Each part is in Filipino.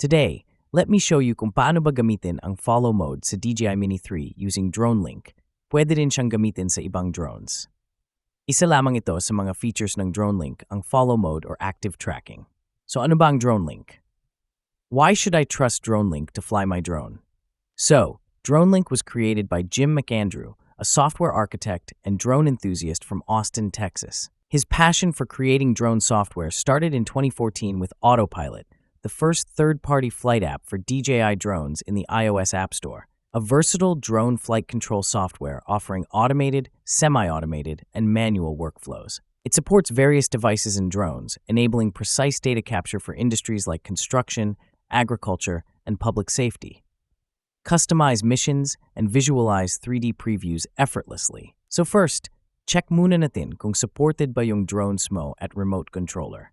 Today, let me show you kung paano ba gamitin ang follow mode sa Dji Mini 3 using Dronelink. Pwede rin siyang gamitin sa ibang drones. Isa lamang ito sa mga features ng Dronelink, ang follow mode or active tracking. So ano ba ang Dronelink? Why should I trust Dronelink to fly my drone? So, Dronelink was created by Jim McAndrew, a software architect and drone enthusiast from Austin, Texas. His passion for creating drone software started in 2014 with Autopilot, the first third-party flight app for DJI drones in the iOS App Store, a versatile drone flight control software offering automated, semi-automated, and manual workflows. It supports various devices and drones, enabling precise data capture for industries like construction, agriculture, and public safety. Customize missions and visualize 3D previews effortlessly. So first, check muna natin kung supported ba yung drones mo at remote controller.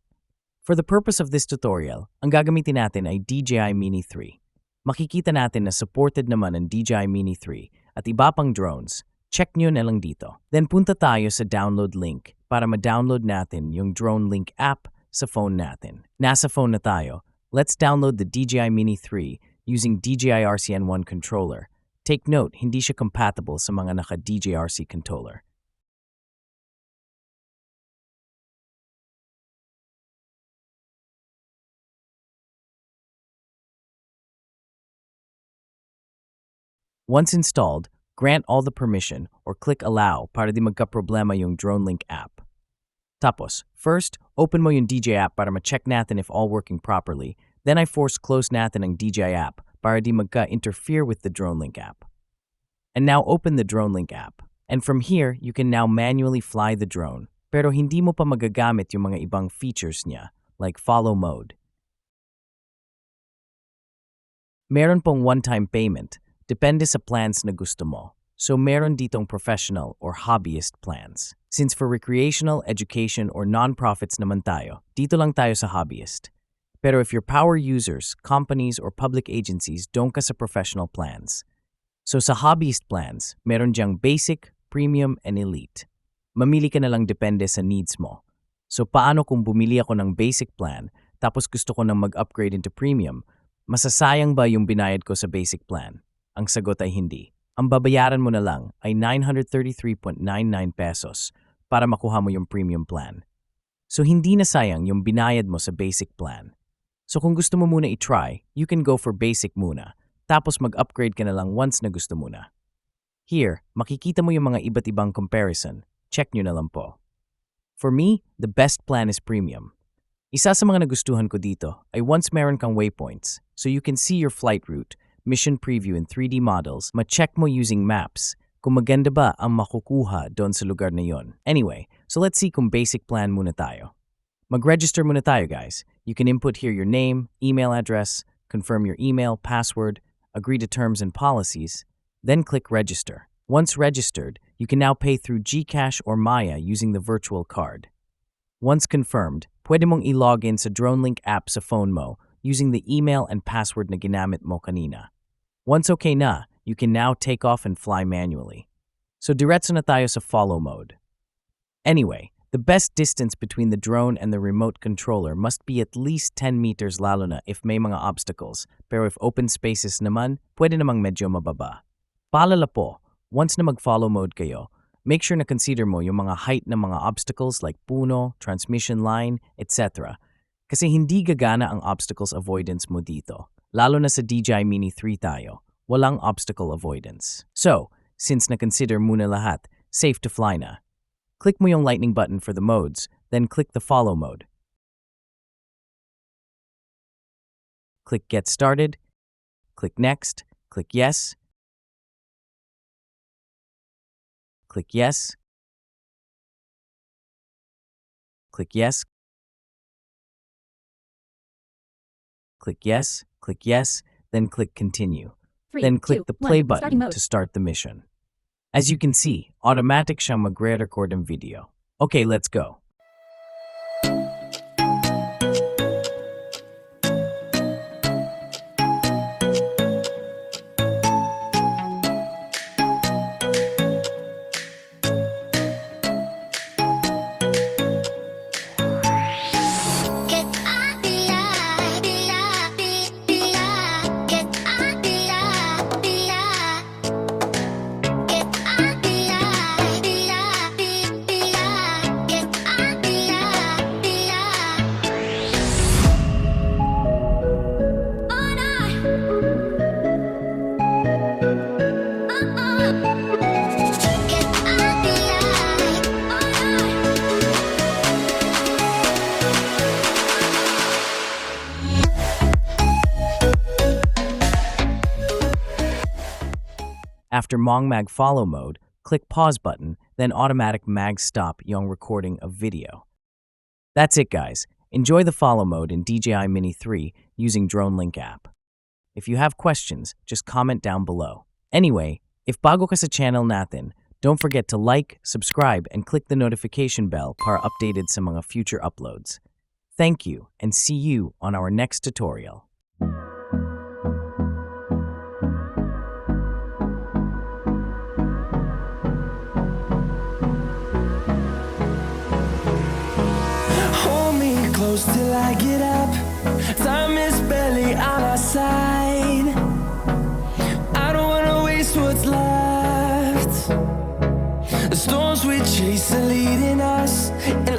For the purpose of this tutorial, ang gagamitin natin ay Dji Mini 3. Makikita natin na supported naman ang Dji Mini 3 at iba pang drones. Check nyo na lang dito. Then punta tayo sa download link para ma-download natin yung Dronelink app sa phone natin. Nasa phone na tayo. Let's download the Dji Mini 3 using DJI RCN1 controller. Take note, hindi siya compatible sa mga naka-DJI controller. Once installed, grant all the permission or click allow para di magka-problema yung Dronelink app. Tapos, first, open mo yung DJI app para ma-check natin if all working properly. Then I force close natin ang DJI app para di magka-interfere with the Dronelink app. And now open the Dronelink app. And from here, you can now manually fly the drone. Pero hindi mo pa magagamit yung mga ibang features niya, like follow mode. Meron pong one-time payment. Depende sa plans na gusto mo. So meron ditong professional or hobbyist plans. Since for recreational, education, or non-profits naman tayo, dito lang tayo sa hobbyist. Pero if you're power users, companies, or public agencies, doon ka sa professional plans. So sa hobbyist plans, meron diyang basic, premium, and elite. Mamili ka na lang depende sa needs mo. So paano kung bumili ako ng basic plan, tapos gusto ko nang mag-upgrade into premium, masasayang ba yung binayad ko sa basic plan? Ang sagot ay hindi. Ang babayaran mo na lang ay 933.99 pesos para makuha mo yung premium plan. So hindi na sayang yung binayad mo sa basic plan. So kung gusto mo muna i-try, you can go for basic muna, tapos mag-upgrade ka na lang once na gusto mo na. Here, makikita mo yung mga iba't ibang comparison. Check nyo na lang po. For me, the best plan is premium. Isa sa mga nagustuhan ko dito ay once meron kang waypoints, so you can see your flight route, mission preview in 3D models, ma-check mo using maps kung maganda ba ang makukuha doon sa lugar na yon. Anyway, so let's see kung basic plan muna tayo. Mag-register muna tayo, guys. You can input here your name, email address, confirm your email, password, agree to terms and policies, then click register. Once registered, you can now pay through GCash or Maya using the virtual card. Once confirmed, pwede mong i-login sa Dronelink app sa phone mo using the email and password na ginamit mo kanina. Once okay na, you can now take off and fly manually. So diretso na tayo sa follow mode. Anyway, the best distance between the drone and the remote controller must be at least 10 meters lalo na if may mga obstacles, pero if open spaces naman, pwede namang medyo mababa. Paalala po, once na mag-follow mode kayo, make sure na consider mo yung mga height ng mga obstacles like puno, transmission line, etc. Kasi hindi gagana ang obstacles avoidance mo dito. Lalo na sa Dji Mini 3 tayo, walang obstacle avoidance. So, since na-consider muna lahat, safe to fly na. Click mo yung lightning button for the modes, then click the follow mode. Click get started, click next, click yes, click yes, click yes, click yes, then click continue. Then click the play button to start the mission. As you can see, automatic siyang magre-record ng video. Okay, let's go. After Mong Mag follow mode, click pause button, then automatic mag stop yung recording of video. That's it, guys. Enjoy the follow mode in Dji Mini 3 using Dronelink App. If you have questions, just comment down below. Anyway, if bago ka sa channel natin, don't forget to like, subscribe, and click the notification bell para updated sa mga future uploads. Thank you, and see you on our next tutorial. Close till I get up. Time is barely on our side. I don't wanna waste what's left. The storms we chase are leading us, and